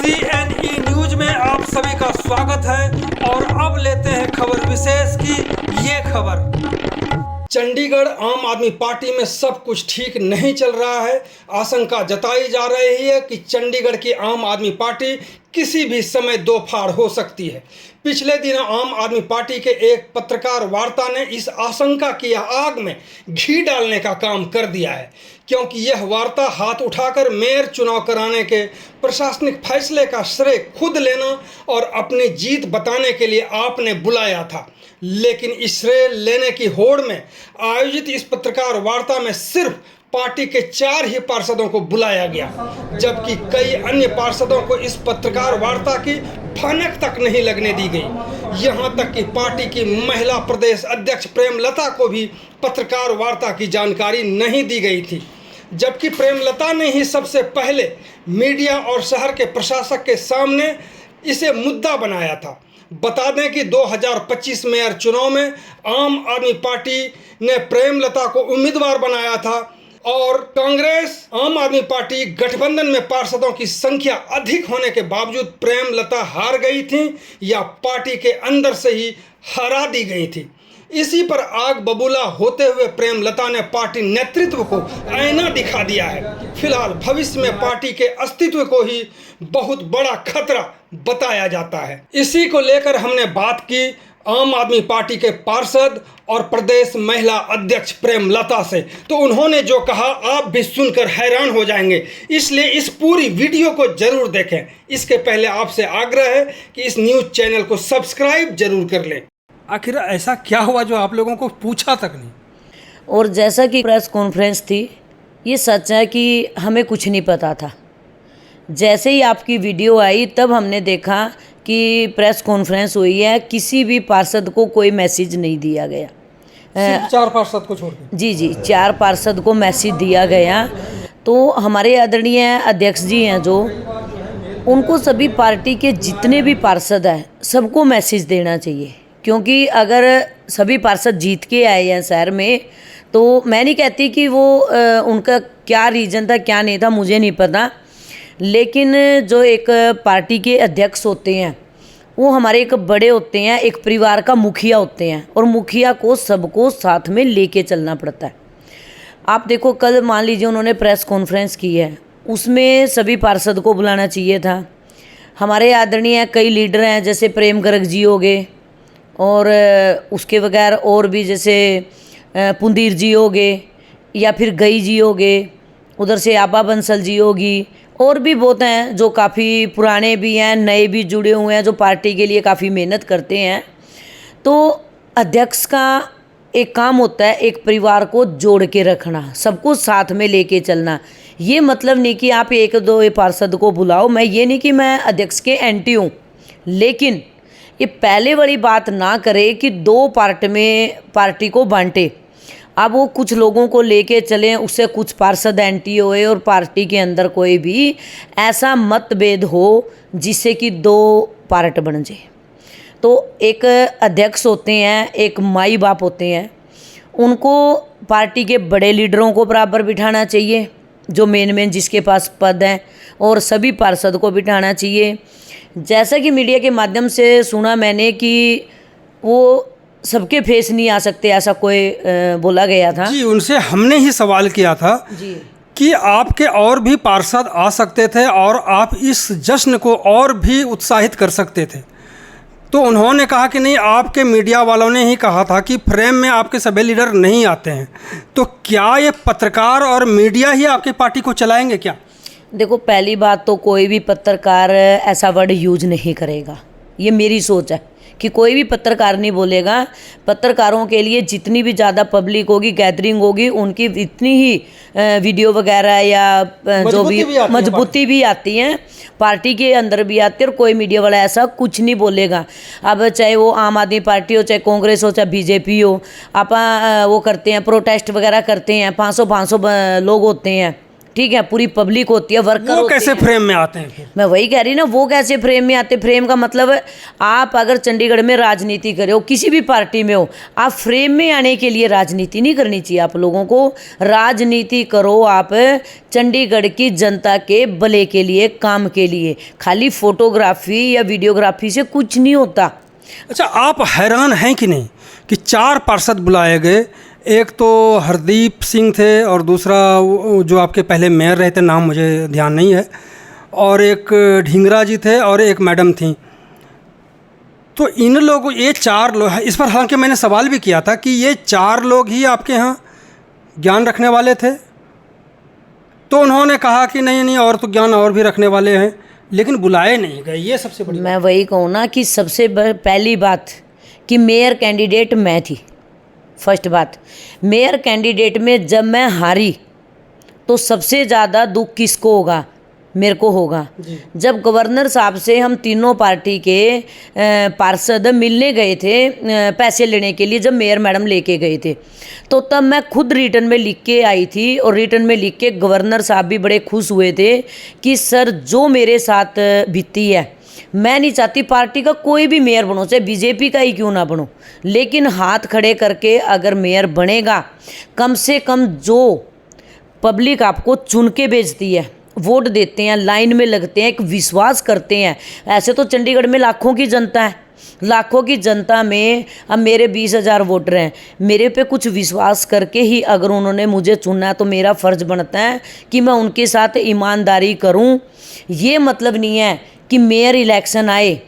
CNE news में आप सभी का स्वागत है और अब लेते हैं खबर विशेष की ये खबर। चंडीगढ़ आम आदमी पार्टी में सब कुछ ठीक नहीं चल रहा है। आशंका जताई जा रही है कि चंडीगढ़ की आम आदमी पार्टी किसी भी समय दो फाड़ हो सकती है। पिछले दिन आम आदमी पार्टी के एक पत्रकार वार्ता ने इस आशंका की आग में घी डालने का काम कर दिया है, क्योंकि यह वार्ता हाथ उठाकर मेयर चुनाव कराने के प्रशासनिक फैसले का श्रेय खुद लेना और अपनी जीत बताने के लिए आपने बुलाया था। लेकिन इस श्रेय लेने की होड़ में आयोजित इस पत्रकार वार्ता में सिर्फ पार्टी के 4 ही पार्षदों को बुलाया गया, जबकि कई अन्य पार्षदों को इस पत्रकार वार्ता की भनक तक नहीं लगने दी गई। यहां तक कि पार्टी की महिला प्रदेश अध्यक्ष प्रेमलता को भी पत्रकार वार्ता की जानकारी नहीं दी गई थी, जबकि प्रेमलता ने ही सबसे पहले मीडिया और शहर के प्रशासक के सामने इसे मुद्दा बनाया था। बता दें कि 2025 मेयर चुनाव में आम आदमी पार्टी ने प्रेमलता को उम्मीदवार बनाया था और कांग्रेस आम आदमी पार्टी गठबंधन में पार्षदों की संख्या अधिक होने के बावजूद प्रेमलता हार गई थी या पार्टी के अंदर से ही हरा दी गई थी। इसी पर आग बबूला होते हुए प्रेमलता ने पार्टी नेतृत्व को आईना दिखा दिया है। फिलहाल भविष्य में पार्टी के अस्तित्व को ही बहुत बड़ा खतरा बताया जाता है। इसी को लेकर हमने बात की आम आदमी पार्टी के पार्षद और प्रदेश महिला अध्यक्ष प्रेमलता से, तो उन्होंने जो कहा आप भी सुनकर हैरान हो जाएंगे, इसलिए इस पूरी वीडियो को जरूर देखें। इसके पहले आपसे आग्रह है कि इस न्यूज़ चैनल को सब्सक्राइब जरूर कर लें। आखिर ऐसा क्या हुआ जो आप लोगों को पूछा तक नहीं? और जैसा कि प्रेस कॉन्फ्रेंस थी, ये सच है कि हमें कुछ नहीं पता था। जैसे ही आपकी वीडियो आई तब हमने देखा कि प्रेस कॉन्फ्रेंस हुई है, किसी भी पार्षद को कोई मैसेज नहीं दिया गया। सिर्फ 4 पार्षद को छोड़ के? जी 4 पार्षद को मैसेज दिया गया। तो हमारे आदरणीय अध्यक्ष जी हैं जो, उनको सभी पार्टी के जितने भी पार्षद हैं सबको मैसेज देना चाहिए, क्योंकि अगर सभी पार्षद जीत के आए हैं शहर में, तो मैं नहीं कहती कि वो उनका क्या रीज़न था क्या नहीं था, मुझे नहीं पता, लेकिन जो एक पार्टी के अध्यक्ष होते हैं वो हमारे एक बड़े होते हैं, एक परिवार का मुखिया होते हैं, और मुखिया को सबको साथ में लेके चलना पड़ता है। आप देखो, कल मान लीजिए उन्होंने प्रेस कॉन्फ्रेंस की है, उसमें सभी पार्षद को बुलाना चाहिए था। हमारे आदरणीय कई लीडर हैं, जैसे प्रेम गर्ग जी हो गए, और उसके बगैर और भी जैसे पुंदीर जी हो गए, या फिर गई जी हो गए, उधर से आबा बंसल जी होगी, और भी बहुत हैं जो काफ़ी पुराने भी हैं, नए भी जुड़े हुए हैं, जो पार्टी के लिए काफ़ी मेहनत करते हैं। तो अध्यक्ष का एक काम होता है एक परिवार को जोड़ के रखना, सबको साथ में लेके चलना। ये मतलब नहीं कि आप 1-2 पार्षद को बुलाओ। मैं ये नहीं कि मैं अध्यक्ष के एंटी हूँ, लेकिन ये पहले वाली बात ना करे कि 2 पार्ट में पार्टी को बांटे। अब वो कुछ लोगों को लेके चलें, उससे कुछ पार्षद एंटी होए और पार्टी के अंदर कोई भी ऐसा मतभेद हो जिससे कि 2 पार्ट बन जाए। तो एक अध्यक्ष होते हैं, एक माई बाप होते हैं, उनको पार्टी के बड़े लीडरों को बराबर बिठाना चाहिए, जो मेन जिसके पास पद हैं, और सभी पार्षद को बिठाना चाहिए। जैसा कि मीडिया के माध्यम से सुना मैंने कि वो सबके फेस नहीं आ सकते, ऐसा कोई बोला गया था। जी, उनसे हमने ही सवाल किया था जी कि आपके और भी पार्षद आ सकते थे और आप इस जश्न को और भी उत्साहित कर सकते थे, तो उन्होंने कहा कि नहीं, आपके मीडिया वालों ने ही कहा था कि फ्रेम में आपके सभी लीडर नहीं आते हैं। तो क्या ये पत्रकार और मीडिया ही आपकी पार्टी को चलाएंगे क्या? देखो, पहली बात तो कोई भी पत्रकार ऐसा वर्ड यूज नहीं करेगा, ये मेरी सोच है कि कोई भी पत्रकार नहीं बोलेगा। पत्रकारों के लिए जितनी भी ज़्यादा पब्लिक होगी, गैदरिंग होगी, उनकी इतनी ही वीडियो वगैरह या जो भी मजबूती भी आती है, पार्टी के अंदर भी आती है, और कोई मीडिया वाला ऐसा कुछ नहीं बोलेगा। अब चाहे वो आम आदमी पार्टी हो, चाहे कांग्रेस हो, चाहे बीजेपी हो, आप वो करते हैं, प्रोटेस्ट वगैरह करते हैं, 500 लोग होते हैं, ठीक है, पूरी पब्लिक होती है, वर्कर वो होते कैसे हैं। फ्रेम में आते हैं फिर? मैं वही कह रही ना, वो कैसे फ्रेम में आते? फ्रेम का मतलब आप अगर चंडीगढ़ में राजनीति करे हो, किसी भी पार्टी में हो, आप फ्रेम में आने के लिए राजनीति नहीं करनी चाहिए। आप लोगों को राजनीति करो आप चंडीगढ़ की जनता के भले के लिए, काम के लिए। खाली फोटोग्राफी या वीडियोग्राफी से कुछ नहीं होता। अच्छा, आप हैरान हैं कि नहीं कि 4 पार्षद बुलाए गए, एक तो हरदीप सिंह थे और दूसरा जो आपके पहले मेयर रहे थे, नाम मुझे ध्यान नहीं है, और एक ढींगरा जी थे और एक मैडम थी। तो इन लोगों, ये 4 लोग, इस पर हालांकि मैंने सवाल भी किया था कि ये 4 लोग ही आपके यहाँ ज्ञान रखने वाले थे, तो उन्होंने कहा कि नहीं नहीं, और तो ज्ञान और भी रखने वाले हैं, लेकिन बुलाए नहीं गए। ये सबसे बड़ी मैं वही कहूँ ना कि सबसे पहली बात कि मेयर कैंडिडेट मैं थी। फर्स्ट बात, मेयर कैंडिडेट में जब मैं हारी तो सबसे ज़्यादा दुख किसको होगा? मेरे को होगा। जब गवर्नर साहब से हम तीनों पार्टी के पार्षद मिलने गए थे पैसे लेने के लिए, जब मेयर मैडम लेके गए थे, तो तब मैं खुद रिटर्न में लिख के आई थी, और रिटर्न में लिख के गवर्नर साहब भी बड़े खुश हुए थे कि सर जो मेरे साथ बीती है, मैं नहीं चाहती पार्टी का कोई भी मेयर बनो, चाहे बीजेपी का ही क्यों ना बनो, लेकिन हाथ खड़े करके अगर मेयर बनेगा, कम से कम जो पब्लिक आपको चुन के भेजती है, वोट देते हैं, लाइन में लगते हैं, एक विश्वास करते हैं। ऐसे तो चंडीगढ़ में लाखों की जनता है, लाखों की जनता में अब मेरे 20,000 वोटर हैं, मेरे पे कुछ विश्वास करके ही अगर उन्होंने मुझे चुना है, तो मेरा फ़र्ज़ बनता है कि मैं उनके साथ ईमानदारी करूं। ये मतलब नहीं है कि मेयर इलेक्शन आए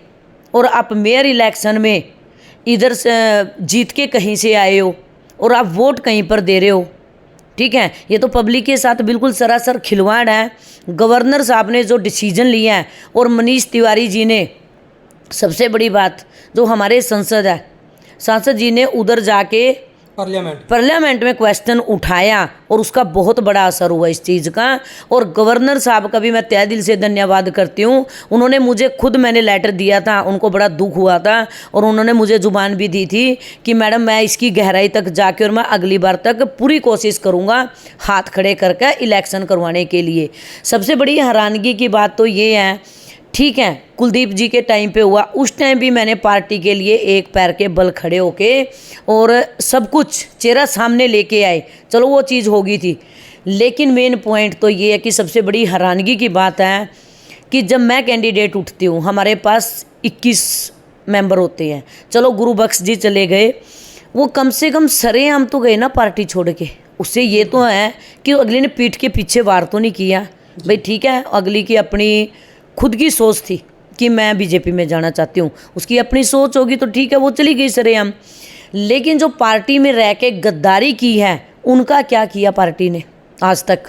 और आप मेयर इलेक्शन में इधर से जीत के कहीं से आए हो और आप वोट कहीं पर दे रहे हो, ठीक है। ये तो पब्लिक के साथ बिल्कुल सरासर खिलवाड़ है। गवर्नर साहब ने जो डिसीजन लिया है, और मनीष तिवारी जी ने, सबसे बड़ी बात जो हमारे सांसद जी ने उधर जाके पार्लियामेंट में क्वेश्चन उठाया, और उसका बहुत बड़ा असर हुआ इस चीज़ का। और गवर्नर साहब का भी मैं तहे दिल से धन्यवाद करती हूँ। उन्होंने मुझे खुद, मैंने लेटर दिया था, उनको बड़ा दुख हुआ था, और उन्होंने मुझे जुबान भी दी थी कि मैडम मैं इसकी गहराई तक जाके और मैं अगली बार तक पूरी कोशिश करूँगा हाथ खड़े करके इलेक्शन करवाने के लिए। सबसे बड़ी हैरानगी की बात तो ये है, ठीक है, कुलदीप जी के टाइम पे हुआ, उस टाइम भी मैंने पार्टी के लिए एक पैर के बल खड़े होके और सब कुछ चेहरा सामने लेके आए, चलो वो चीज़ होगी थी। लेकिन मेन पॉइंट तो ये है कि सबसे बड़ी हैरानगी की बात है कि जब मैं कैंडिडेट उठती हूँ, हमारे पास 21 मेंबर होते हैं, चलो गुरु बख्श जी चले गए, वो कम से कम सरेआम तो गए ना पार्टी छोड़ के। उससे ये तो है कि अगले ने पीठ के पीछे वार तो नहीं किया, भाई ठीक है, अगली की अपनी खुद की सोच थी कि मैं बीजेपी में जाना चाहती हूँ, उसकी अपनी सोच होगी तो ठीक है, वो चली गई सरेआम। लेकिन जो पार्टी में रह के गद्दारी की है, उनका क्या किया पार्टी ने आज तक?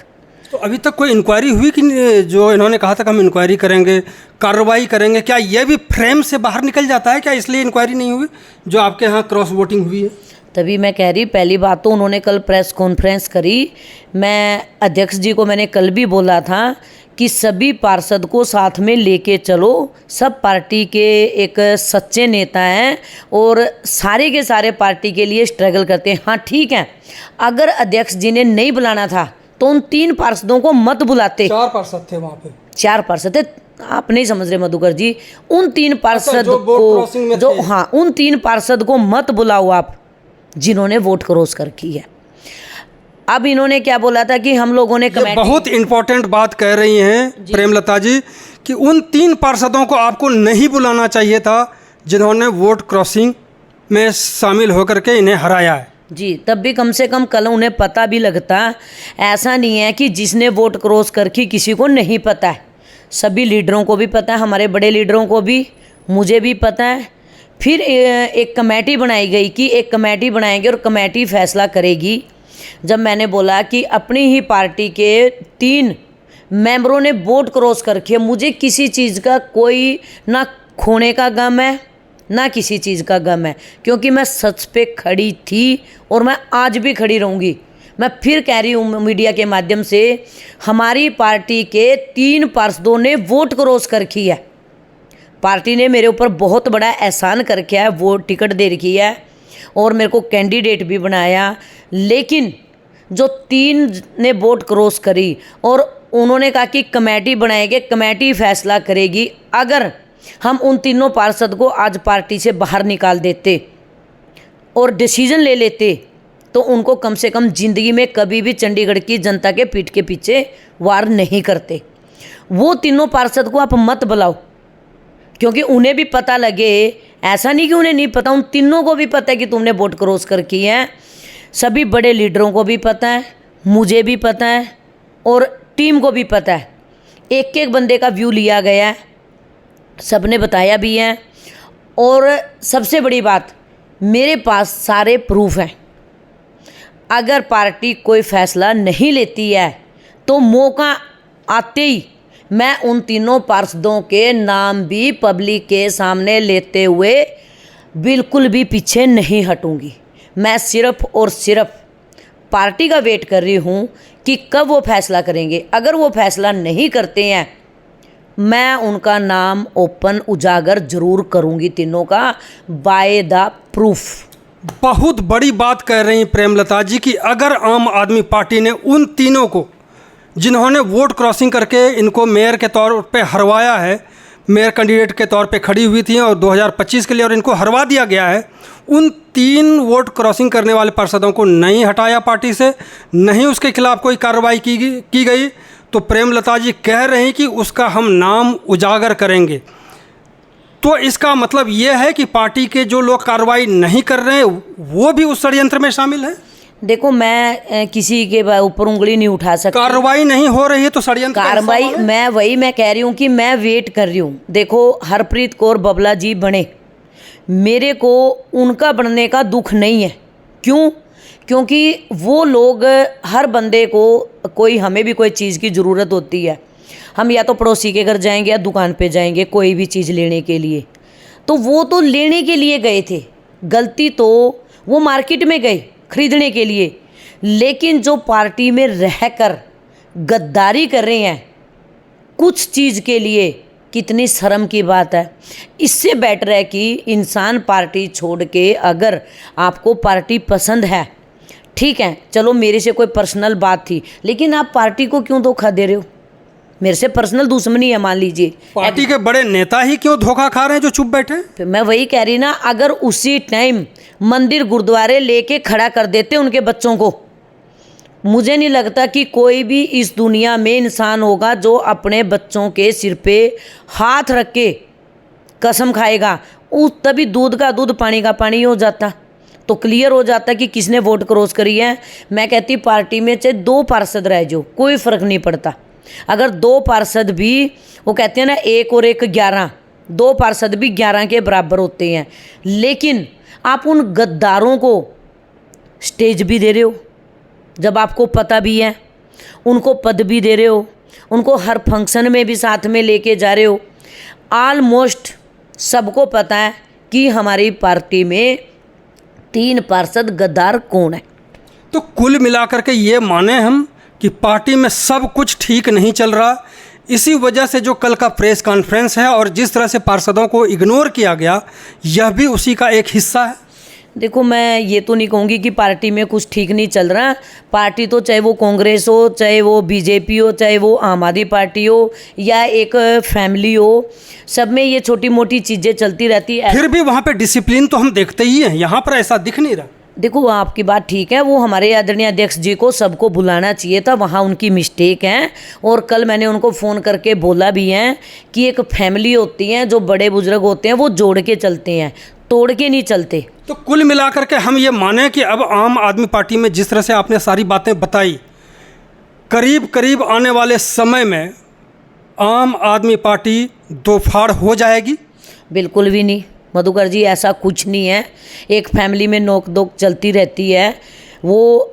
तो अभी तक कोई इंक्वायरी हुई कि जो इन्होंने कहा था कि हम इंक्वायरी करेंगे, कार्रवाई करेंगे, क्या ये भी फ्रेम से बाहर निकल जाता है क्या? इसलिए इंक्वायरी नहीं हुई जो आपके यहाँ क्रॉस वोटिंग हुई है? तभी मैं कह रही, पहली बात तो उन्होंने कल प्रेस कॉन्फ्रेंस करी, मैं अध्यक्ष जी को मैंने कल भी बोला था कि सभी पार्षद को साथ में लेके चलो, सब पार्टी के एक सच्चे नेता हैं और सारे के सारे पार्टी के लिए स्ट्रगल करते हैं। हाँ ठीक है, अगर अध्यक्ष जी ने नहीं बुलाना था तो उन 3 पार्षदों को मत बुलाते। 4 पार्षद थे वहाँ पे, 4 पार्षद थे, आप नहीं समझ रहे मधुकर जी। उन 3 पार्षद उन 3 पार्षद को मत बुलाओ आप, जिन्होंने वोट क्रॉस कर की है। अब इन्होंने क्या बोला था कि हम लोगों ने कमेटी, बहुत इंपॉर्टेंट बात कह रही हैं प्रेमलता जी कि उन 3 पार्षदों को आपको नहीं बुलाना चाहिए था जिन्होंने वोट क्रॉसिंग में शामिल होकर के इन्हें हराया है। जी, तब भी कम से कम कल उन्हें पता भी लगता। ऐसा नहीं है कि जिसने वोट क्रॉस करके किसी को नहीं पता है, सभी लीडरों को भी पता है, हमारे बड़े लीडरों को भी, मुझे भी पता है। फिर एक कमेटी बनाई गई कि एक कमेटी बनाएंगे और कमेटी फैसला करेगी। जब मैंने बोला कि अपनी ही पार्टी के 3 मेंबरों ने वोट क्रॉस करके, मुझे किसी चीज़ का कोई ना खोने का गम है ना किसी चीज़ का गम है, क्योंकि मैं सच पे खड़ी थी और मैं आज भी खड़ी रहूँगी। मैं फिर कह रही हूँ मीडिया के माध्यम से, हमारी पार्टी के 3 पार्षदों ने वोट क्रॉस कर रखी है। पार्टी ने मेरे ऊपर बहुत बड़ा एहसान करके है, वोट टिकट दे रखी है और मेरे को कैंडिडेट भी बनाया। लेकिन जो 3 ने वोट क्रॉस करी और उन्होंने कहा कि कमेटी बनाएंगे, कमेटी फैसला करेगी। अगर हम उन तीनों पार्षद को आज पार्टी से बाहर निकाल देते और डिसीजन ले लेते तो उनको कम से कम ज़िंदगी में कभी भी चंडीगढ़ की जनता के पीठ के पीछे वार नहीं करते। वो तीनों पार्षद को आप मत बुलाओ, क्योंकि उन्हें भी पता लगे, ऐसा नहीं कि उन्हें नहीं पता, उन तीनों को भी पता है कि तुमने वोट क्रॉस कर की है। सभी बड़े लीडरों को भी पता है, मुझे भी पता है और टीम को भी पता है। एक एक बंदे का व्यू लिया गया है, सबने बताया भी है। और सबसे बड़ी बात, मेरे पास सारे प्रूफ हैं। अगर पार्टी कोई फैसला नहीं लेती है तो मौका आते ही मैं उन तीनों पार्षदों के नाम भी पब्लिक के सामने लेते हुए बिल्कुल भी पीछे नहीं हटूंगी। मैं सिर्फ और सिर्फ पार्टी का वेट कर रही हूँ कि कब वो फैसला करेंगे। अगर वो फैसला नहीं करते हैं, मैं उनका नाम ओपन उजागर जरूर करूँगी, तीनों का बाय द प्रूफ। बहुत बड़ी बात कह रही हैं प्रेमलता जी कि अगर आम आदमी पार्टी ने उन तीनों को, जिन्होंने वोट क्रॉसिंग करके इनको मेयर के तौर पे हरवाया है, मेयर कैंडिडेट के तौर पे खड़ी हुई थी और 2025 के लिए, और इनको हरवा दिया गया है, उन 3 वोट क्रॉसिंग करने वाले पार्षदों को नहीं हटाया पार्टी से, नहीं उसके खिलाफ कोई कार्रवाई की गई, तो प्रेमलता जी कह रहे हैं कि उसका हम नाम उजागर करेंगे। तो इसका मतलब ये है कि पार्टी के जो लोग कार्रवाई नहीं कर रहे हैं वो भी उस षड्यंत्र में शामिल है। देखो, मैं किसी के ऊपर उंगली नहीं उठा सकती। कार्रवाई नहीं हो रही है तो षड्यंत्र कार्रवाई, मैं कह रही हूँ कि मैं वेट कर रही हूँ। देखो, हरप्रीत कौर बबला जी बने, मेरे को उनका बनने का दुख नहीं है। क्यों? क्योंकि वो लोग, हर बंदे को कोई, हमें भी कोई चीज़ की ज़रूरत होती है, हम या तो पड़ोसी के घर जाएंगे या दुकान पे जाएंगे कोई भी चीज़ लेने के लिए, तो वो तो लेने के लिए गए थे, गलती तो वो मार्केट में गए खरीदने के लिए। लेकिन जो पार्टी में रहकर गद्दारी कर रहे हैं कुछ चीज़ के लिए, कितनी शर्म की बात है। इससे बेटर है कि इंसान पार्टी छोड़ के, अगर आपको पार्टी पसंद है, ठीक है, चलो मेरे से कोई पर्सनल बात थी, लेकिन आप पार्टी को क्यों धोखा दे रहे हो? मेरे से पर्सनल दुश्मनी है, मान लीजिए। पार्टी के बड़े नेता ही क्यों धोखा खा रहे हैं जो चुप बैठे? फिर मैं वही कह रही ना, अगर उसी टाइम मंदिर गुरुद्वारे लेके खड़ा कर देते उनके बच्चों को, मुझे नहीं लगता कि कोई भी इस दुनिया में इंसान होगा जो अपने बच्चों के सिर पे हाथ रख के कसम खाएगा। तभी दूध का दूध पानी का पानी हो जाता, तो क्लियर हो जाता कि किसने वोट क्रॉस करी है। मैं कहती पार्टी में चाहे 2 पार्षद रह जाओ, कोई फ़र्क नहीं पड़ता। अगर 2 पार्षद भी, वो कहते हैं ना 1 और 1 11, 2 पार्षद भी 11 के बराबर होते हैं। लेकिन आप उन गद्दारों को स्टेज भी दे रहे हो, जब आपको पता भी है, उनको पद भी दे रहे हो, उनको हर फंक्शन में भी साथ में लेके जा रहे हो। ऑलमोस्ट सबको पता है कि हमारी पार्टी में 3 पार्षद गद्दार कौन है। तो कुल मिलाकर के ये माने हम कि पार्टी में सब कुछ ठीक नहीं चल रहा। इसी वजह से जो कल का प्रेस कॉन्फ्रेंस है और जिस तरह से पार्षदों को इग्नोर किया गया, यह भी उसी का एक हिस्सा है। देखो, मैं ये तो नहीं कहूँगी कि पार्टी में कुछ ठीक नहीं चल रहा। पार्टी तो चाहे वो कांग्रेस हो, चाहे वो बीजेपी हो, चाहे वो आम आदमी पार्टी हो या एक फैमिली हो, सब में ये छोटी मोटी चीज़ें चलती रहती है। फिर भी वहाँ पे डिसिप्लिन तो हम देखते ही हैं, यहाँ पर ऐसा दिख नहीं रहा। देखो, वो आपकी बात ठीक है, वो हमारे आदरणीय अध्यक्ष जी को सबको बुलाना चाहिए था, वहाँ उनकी मिस्टेक है। और कल मैंने उनको फ़ोन करके बोला भी है कि एक फैमिली होती है, जो बड़े बुजुर्ग होते हैं वो जोड़ के चलते हैं, तोड़ के नहीं चलते। तो कुल मिलाकर के हम ये माने कि अब आम आदमी पार्टी में जिस तरह से आपने सारी बातें बताई, करीब करीब आने वाले समय में आम आदमी पार्टी दो फाड़ हो जाएगी? बिल्कुल भी नहीं मधुकर जी, ऐसा कुछ नहीं है। एक फैमिली में नोक दोक चलती रहती है। वो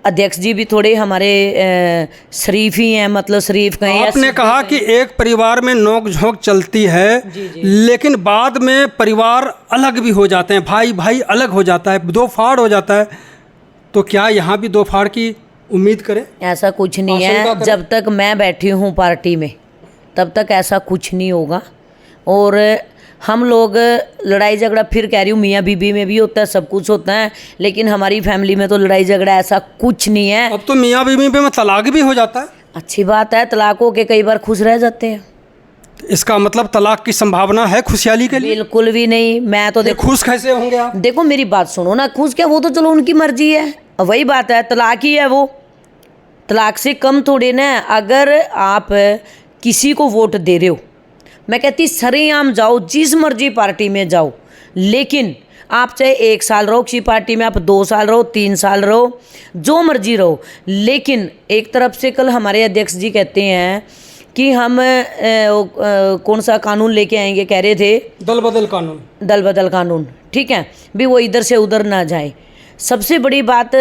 अध्यक्ष जी भी थोड़े हमारे शरीफ ही हैं, मतलब शरीफ कहें। आपने कहा कि एक परिवार में नोक झोंक चलती है, लेकिन बाद में परिवार अलग भी हो जाते हैं, भाई भाई अलग हो जाता है, दो फाड़ हो जाता है। तो क्या यहाँ भी दो फाड़ की उम्मीद करें? ऐसा कुछ नहीं है। जब तक मैं बैठी हूँ पार्टी में, तब तक ऐसा कुछ नहीं होगा। और हम लोग लड़ाई झगड़ा, फिर कह रही हूँ, मियाँ बीबी में भी होता है, सब कुछ होता है, लेकिन हमारी फैमिली में तो लड़ाई झगड़ा ऐसा कुछ नहीं है। अब तो मियाँ बीवी में तलाक भी हो जाता है। अच्छी बात है, तलाक हो के कई बार खुश रह जाते हैं। इसका मतलब तलाक की संभावना है खुशहाली के लिए? बिल्कुल भी नहीं। मैं तो देखो, खुश कैसे होंगे आप? देखो मेरी बात सुनो ना, खुश क्या, वो तो चलो उनकी मर्जी है, वही बात है, तलाक ही है वो, तलाक से कम थोड़े ना। अगर आप किसी को वोट दे रहे हो, मैं कहती सरेआम जाओ, जिस मर्जी पार्टी में जाओ, लेकिन आप चाहे 1 साल रहो किसी पार्टी में, आप 2 साल रहो, 3 साल रहो, जो मर्जी रहो, लेकिन एक तरफ से कल हमारे अध्यक्ष जी कहते हैं कि हम कौन सा कानून लेके आएंगे, कह रहे थे दल बदल कानून। दल बदल कानून, ठीक है भी, वो इधर से उधर ना जाए। सबसे बड़ी बात,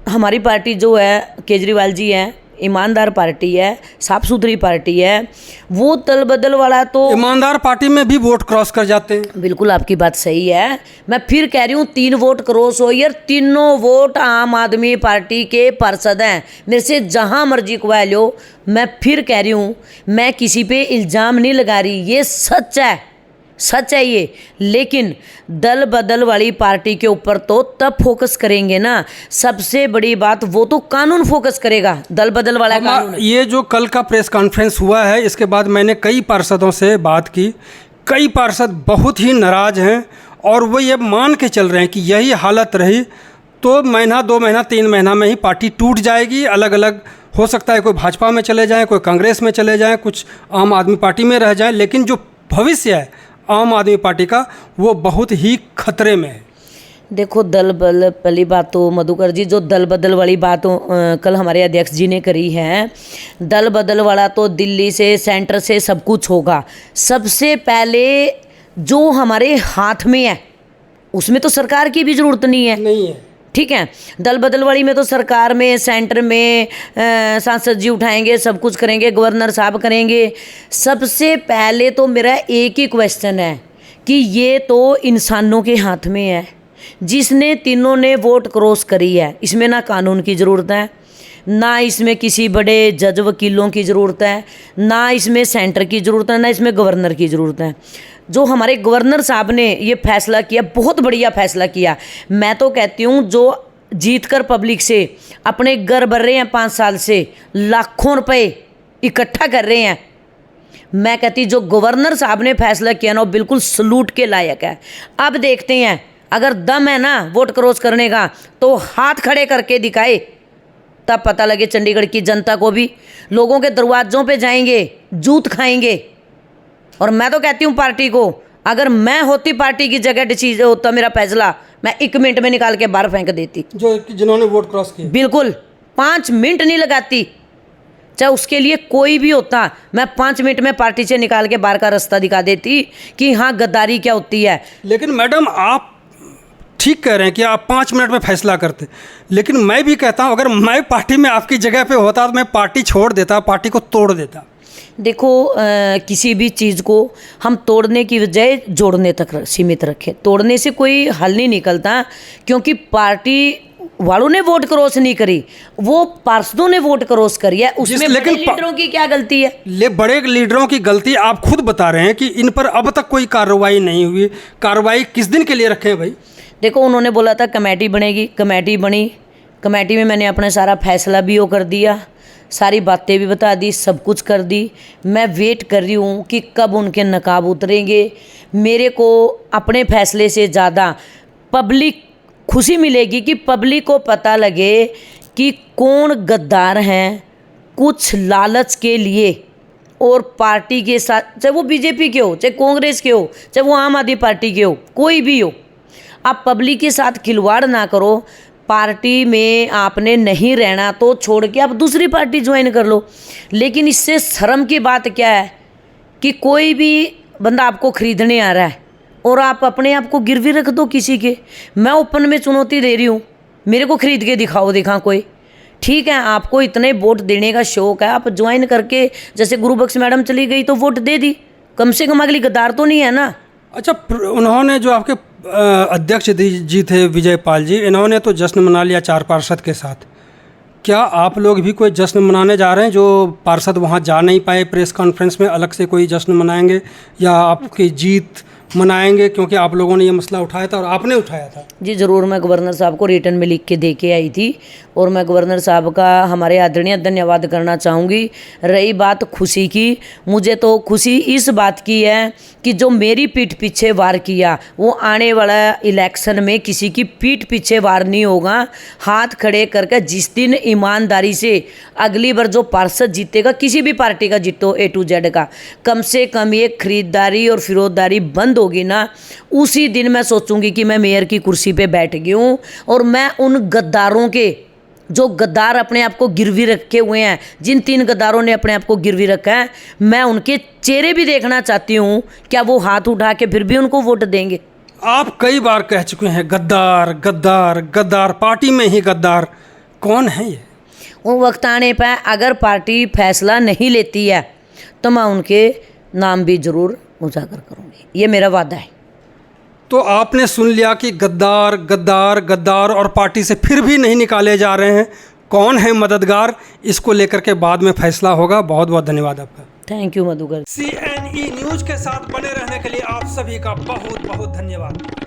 हमारी पार्टी जो है, केजरीवाल जी हैं, ईमानदार पार्टी है, साफ सुथरी पार्टी है। वो दल बदल वाला तो, ईमानदार पार्टी में भी वोट क्रॉस कर जाते हैं। बिल्कुल आपकी बात सही है। मैं फिर कह रही हूँ, 3 वोट क्रॉस हो यार, तीनों वोट आम आदमी पार्टी के पार्षद हैं, मेरे से जहाँ मर्जी को लो। मैं फिर कह रही हूँ, मैं किसी पे इल्ज़ाम नहीं लगा रही, ये सच है, सच है ये। लेकिन दल बदल वाली पार्टी के ऊपर तो तब फोकस करेंगे ना, सबसे बड़ी बात वो तो कानून फोकस करेगा, दल बदल वाला कानून। ये जो कल का प्रेस कॉन्फ्रेंस हुआ है, इसके बाद मैंने कई पार्षदों से बात की, कई पार्षद बहुत ही नाराज़ हैं और वो ये मान के चल रहे हैं कि यही हालत रही तो महीना, 2 महीना, 3 महीना में ही पार्टी टूट जाएगी। अलग अलग हो सकता है, कोई भाजपा में चले जाएं, कोई कांग्रेस में चले जाएं, कुछ आम आदमी पार्टी में रह जाएं, लेकिन जो भविष्य है आम आदमी पार्टी का, वो बहुत ही खतरे में है। देखो, दल बदल पहली बात तो मधुकर जी, जो दल बदल वाली बात कल हमारे अध्यक्ष जी ने करी है, दल बदल वाला तो दिल्ली से, सेंटर से सब कुछ होगा। सबसे पहले जो हमारे हाथ में है उसमें तो सरकार की भी ज़रूरत नहीं है, ठीक है। दल बदल वाली में तो सरकार में, सेंटर में सांसद जी उठाएंगे, सब कुछ करेंगे, गवर्नर साहब करेंगे। सबसे पहले तो मेरा एक ही क्वेश्चन है कि ये तो इंसानों के हाथ में है, जिसने तीनों ने वोट क्रॉस करी है, इसमें ना कानून की ज़रूरत है, ना इसमें किसी बड़े जज वकीलों की ज़रूरत है, ना इसमें सेंटर की ज़रूरत है, ना इसमें गवर्नर की ज़रूरत है। जो हमारे गवर्नर साहब ने ये फैसला किया, बहुत बढ़िया फैसला किया। मैं तो कहती हूँ, जो जीत कर पब्लिक से अपने घर भर रहे हैं, 5 साल से लाखों रुपए इकट्ठा कर रहे हैं, मैं कहती जो गवर्नर साहब ने फैसला किया ना, वो बिल्कुल सलूट के लायक है। अब देखते हैं, अगर दम है ना वोट क्रॉस करने का, तो हाथ खड़े करके दिखाए, तब पता लगे चंडीगढ़ की जनता को भी। लोगों के दरवाजों पे जाएंगे, जूत खाएंगे। और मैं तो कहती हूँ पार्टी को, अगर मैं होती पार्टी की जगह, डिसीजन होता मेरा फैसला, मैं 1 मिनट में निकाल के बाहर फेंक देती, जो जिन्होंने वोट क्रॉस किया। बिल्कुल 5 मिनट नहीं लगाती, चाहे उसके लिए कोई भी होता, मैं 5 मिनट में पार्टी से निकाल के बाहर का रास्ता दिखा देती कि हाँ गद्दारी क्या होती है। लेकिन मैडम, आप ठीक कह रहे हैं कि आप 5 मिनट में फैसला करते, लेकिन मैं भी कहता हूं, अगर मैं पार्टी में आपकी जगह पे होता तो मैं पार्टी छोड़ देता, पार्टी को तोड़ देता। देखो, किसी भी चीज़ को हम तोड़ने की बजाय जोड़ने तक सीमित रखें। तोड़ने से कोई हल नहीं निकलता, क्योंकि पार्टी वालों ने वोट क्रॉस नहीं करी, वो पार्षदों ने वोट क्रॉस करी है, उसमें बड़े लीडरों की क्या गलती है? बड़े लीडरों की गलती आप खुद बता रहे हैं कि इन पर अब तक कोई कार्रवाई नहीं हुई। कार्रवाई किस दिन के लिए रखे हैं भाई? देखो, उन्होंने बोला था कमेटी बनेगी, कमेटी बनी, कमेटी में मैंने अपना सारा फैसला भी वो कर दिया, सारी बातें भी बता दी, सब कुछ कर दी। मैं वेट कर रही हूँ कि कब उनके नकाब उतरेंगे। मेरे को अपने फैसले से ज़्यादा पब्लिक खुशी मिलेगी कि पब्लिक को पता लगे कि कौन गद्दार हैं, कुछ लालच के लिए और पार्टी के साथ, चाहे वो बीजेपी के हो, चाहे कांग्रेस के हो, चाहे वो आम आदमी पार्टी के हो, कोई भी हो, आप पब्लिक के साथ खिलवाड़ ना करो। पार्टी में आपने नहीं रहना तो छोड़ के आप दूसरी पार्टी ज्वाइन कर लो। लेकिन इससे शर्म की बात क्या है कि कोई भी बंदा आपको खरीदने आ रहा है और आप अपने आप को गिरवी रख दो किसी के। मैं ओपन में चुनौती दे रही हूँ, मेरे को खरीद के दिखा कोई, ठीक है। आपको इतने वोट देने का शौक है, आप ज्वाइन करके, जैसे गुरुबख्श मैडम चली गई तो वोट दे दी, कम से कम अगली गद्दार तो नहीं है ना। अच्छा, उन्होंने जो आपके अध्यक्ष जी थे विजय पाल जी, इन्होंने तो जश्न मना लिया 4 पार्षद के साथ। क्या आप लोग भी कोई जश्न मनाने जा रहे हैं? जो पार्षद वहाँ जा नहीं पाए प्रेस कॉन्फ्रेंस में, अलग से कोई जश्न मनाएंगे या आपकी जीत मनाएंगे, क्योंकि आप लोगों ने ये मसला उठाया था और आपने उठाया था। जी ज़रूर, मैं गवर्नर साहब को रिटर्न में लिख के दे के आई थी और मैं गवर्नर साहब का हमारे आदरणीय धन्यवाद करना चाहूँगी। रही बात खुशी की, मुझे तो खुशी इस बात की है कि जो मेरी पीठ पीछे वार किया वो आने वाला इलेक्शन में किसी की पीठ पीछे वार नहीं होगा। हाथ खड़े करके जिस दिन ईमानदारी से अगली बार जो पार्षद जीतेगा, किसी भी पार्टी का जीतो A to Z का, कम से कम ये खरीदारी और फिरौदारी बंद होगी ना, उसी दिन मैं सोचूंगी कि मैं मेयर की कुर्सी पे बैठ गई हूँ। और मैं उन गद्दारों के, जो गद्दार अपने आप को गिरवी रखे हुए हैं, जिन 3 गद्दारों ने अपने आप को गिरवी रखा है, मैं उनके चेहरे भी देखना चाहती हूँ। क्या वो हाथ उठा के फिर भी उनको वोट देंगे? आप कई बार कह चुके हैं गद्दार गद्दार गद्दार, पार्टी में ही गद्दार। कौन है ये? वो वक्त आने पर अगर पार्टी फैसला नहीं लेती है तो मैं उनके नाम भी ज़रूर उजागर करूँगी, ये मेरा वादा है। तो आपने सुन लिया कि गद्दार गद्दार गद्दार, और पार्टी से फिर भी नहीं निकाले जा रहे हैं। कौन है मददगार, इसको लेकर के बाद में फैसला होगा। बहुत बहुत धन्यवाद आपका। Thank you Madhukar. CNE news के साथ बने रहने के लिए आप सभी का बहुत बहुत धन्यवाद।